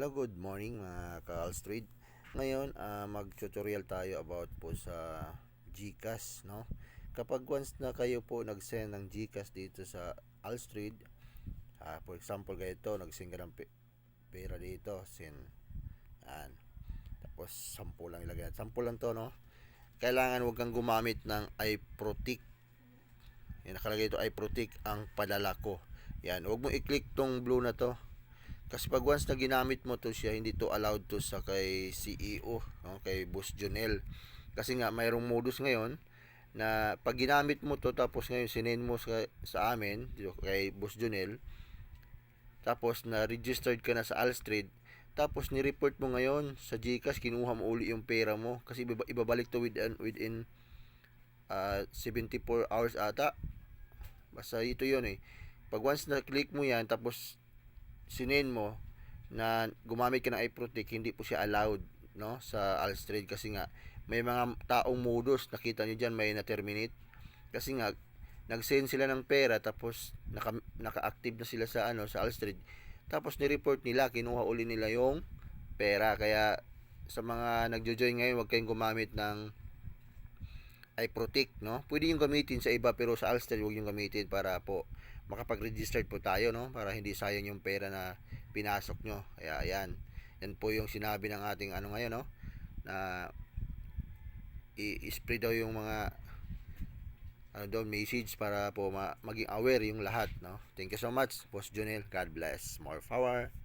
Hello, good morning mga ka-Alstreet. Ngayon, mag-tutorial tayo about po sa GCash, no? Kapag once na kayo po nag-send ng GCash dito sa Alstreet, for example, ganito, nag-send ka ng pera dito, send. Yan. Tapos, 10 lang ilagay. 10 lang to, no? Kailangan wag kang gumamit ng iProtect. Yan, nakalagay ito, iProtect ang padala ko. Yan, wag mo i-click tong blue na to. Kasi pag once na ginamit mo to siya, hindi to allowed to sa kay CEO, no? Kay Boss Jonel. Kasi nga mayroong modus ngayon na pag ginamit mo to tapos ngayon sinend mo sa amin, dito kay Boss Jonel, tapos na registered ka na sa Alstrade, tapos ni-report mo ngayon sa GCash, kinuha mo uli yung pera mo kasi ibabalik to within 74 hours ata. Basta ito yun eh. Pag once na click mo yan tapos sinend mo na gumamit ka ng iProtect, hindi po siya allowed, no, sa Alstrade kasi nga may mga taong modus, nakita niyo diyan may na-terminate kasi nga nag-send sila ng pera tapos naka-active na sila sa sa Alstrade, tapos ni-report nila, kinuha uli nila yung pera. Kaya sa mga nagjo-join ngayon, wag kayong gumamit ng iProtect, no? Pwede yung gamitin sa iba pero sa Alstrade wag yung gamitin para po makapag-register po tayo, no? Para hindi sayang yung pera na pinasok nyo. Kaya ayan. Yan po yung sinabi ng ating ngayon, no? Na i-spread daw yung mga daw message para po maging aware yung lahat, no? Thank you so much, Boss Jonel. God bless. More power.